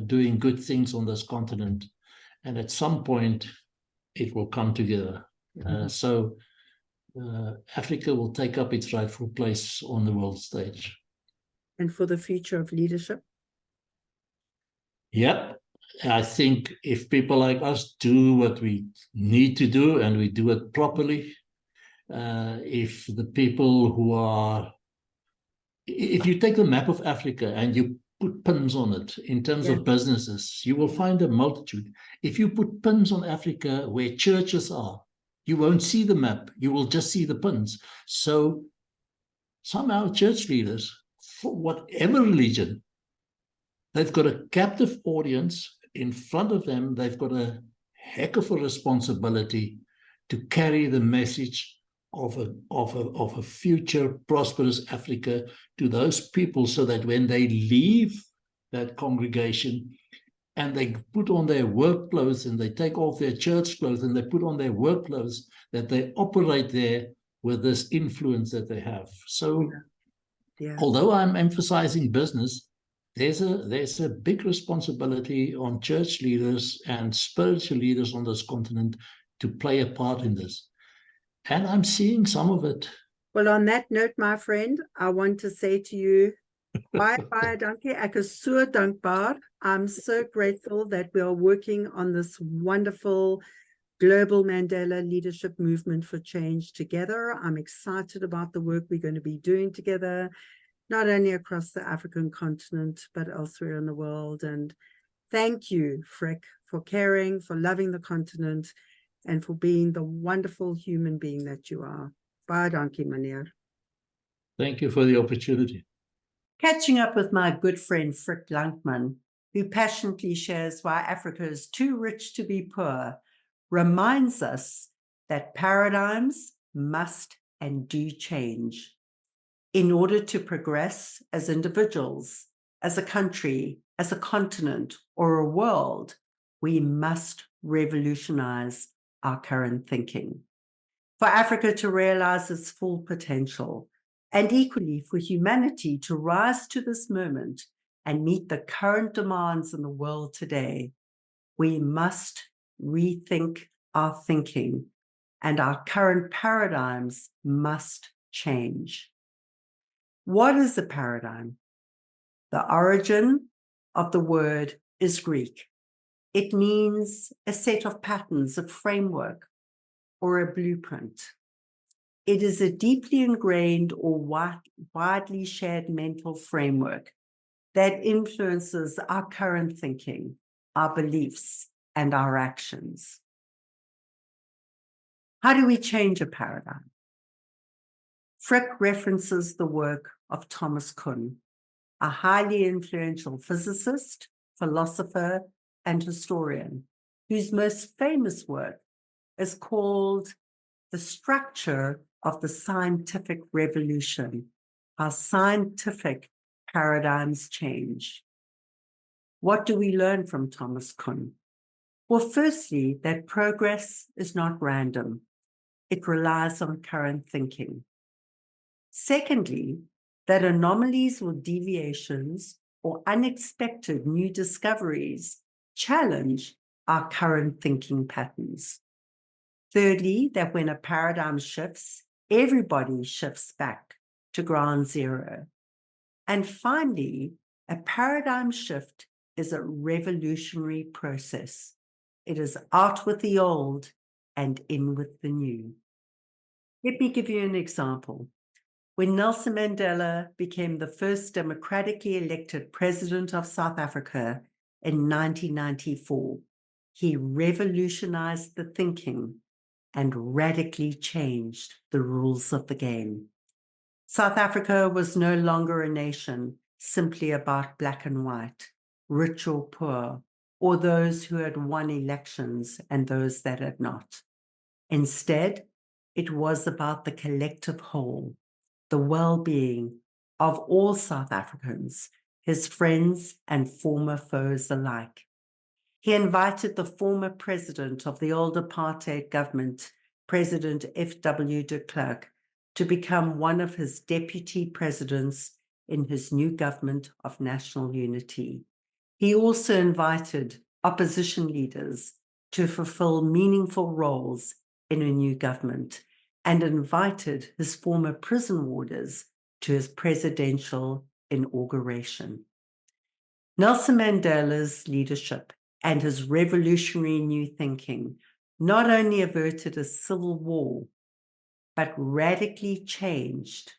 doing good things on this continent. And at some point, it will come together. So Africa will take up its rightful place on the world stage. And for the future of leadership? Yep. I think if people like us do what we need to do and we do it properly, if the people who are, if you take the map of Africa and you put pins on it in terms Yeah. of businesses, you will find a multitude. If you put pins on Africa where churches are, you won't see the map. You will just see the pins. So somehow church leaders, for whatever religion, they've got a captive audience in front of them. They've got a heck of a responsibility to carry the message of a future prosperous Africa to those people, so that when they leave that congregation and they put on their work clothes and they take off their church clothes and they put on their work clothes, that they operate there with this influence that they have. So although I'm emphasizing business, there's a big responsibility on church leaders and spiritual leaders on this continent to play a part in this. And I'm seeing some of it. Well, on that note, my friend, I want to say to you, bye, dankie. Ek is so dankbaar. I'm so grateful that we are working on this wonderful global Mandela leadership movement for change together. I'm excited about the work we're going to be doing together, not only across the African continent, but elsewhere in the world. And thank you, Frik, for caring, for loving the continent, and for being the wonderful human being that you are. Baie dankie, meneer. Thank you for the opportunity. Catching up with my good friend Frik Landman, who passionately shares why Africa is too rich to be poor, reminds us that paradigms must and do change. In order to progress as individuals, as a country, as a continent, or a world, we must revolutionize our current thinking. For Africa to realize its full potential, and equally for humanity to rise to this moment and meet the current demands in the world today, we must rethink our thinking, and our current paradigms must change. What is a paradigm? The origin of the word is Greek. It means a set of patterns, a framework, or a blueprint. It is a deeply ingrained or widely shared mental framework that influences our current thinking, our beliefs, and our actions. How do we change a paradigm? Frik references the work of Thomas Kuhn, a highly influential physicist, philosopher, and historian, whose most famous work is called The Structure of the Scientific Revolution, How Scientific Paradigms Change. What do we learn from Thomas Kuhn? Well, firstly, that progress is not random. It relies on current thinking. Secondly, that anomalies or deviations or unexpected new discoveries challenge our current thinking patterns. Thirdly, that when a paradigm shifts, everybody shifts back to ground zero. And finally, a paradigm shift is a revolutionary process. It is out with the old and in with the new. Let me give you an example. When Nelson Mandela became the first democratically elected president of South Africa in 1994, he revolutionized the thinking and radically changed the rules of the game. South Africa was no longer a nation simply about black and white, rich or poor, or those who had won elections and those that had not. Instead, it was about the collective whole, the well-being of all South Africans, his friends and former foes alike. He invited the former president of the old apartheid government, President F.W. de Klerk, to become one of his deputy presidents in his new government of national unity. He also invited opposition leaders to fulfill meaningful roles in a new government, and invited his former prison warders to his presidential inauguration. Nelson Mandela's leadership and his revolutionary new thinking not only averted a civil war, but radically changed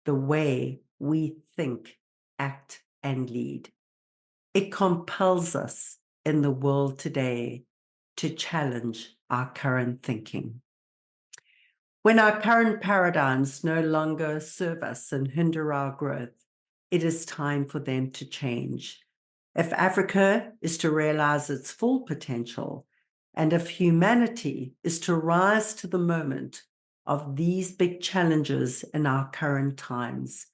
the way we think, act, and lead. It compels us in the world today to challenge our current thinking. When our current paradigms no longer serve us and hinder our growth, it is time for them to change. If Africa is to realize its full potential, and if humanity is to rise to the moment of these big challenges in our current times,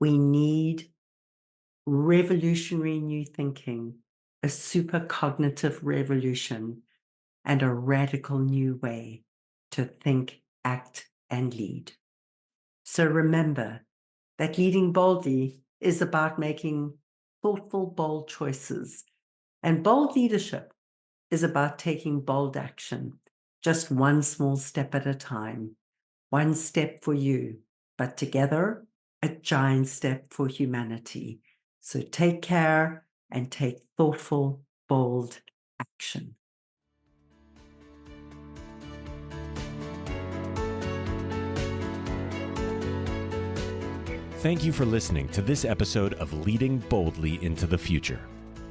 we need revolutionary new thinking, a supercognitive revolution, and a radical new way to think, act, and lead. So remember that leading boldly is about making thoughtful, bold choices. And bold leadership is about taking bold action, just one small step at a time. One step for you, but together, a giant step for humanity. So take care and take thoughtful, bold action. Thank you for listening to this episode of Leading Boldly into the Future.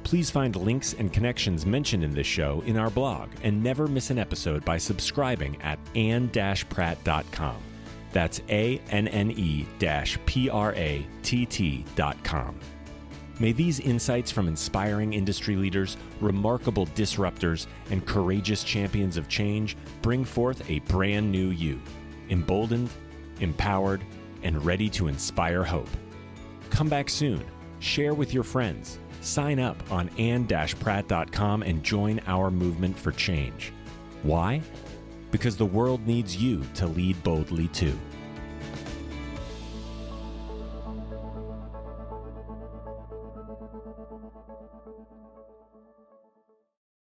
Please find links and connections mentioned in this show in our blog and never miss an episode by subscribing at anne-pratt.com. That's ANNE-PRATT.com. May these insights from inspiring industry leaders, remarkable disruptors, and courageous champions of change bring forth a brand new you, emboldened, empowered, and ready to inspire hope. Come back soon, share with your friends, sign up on anne-pratt.com and join our movement for change. Why? Because the world needs you to lead boldly too.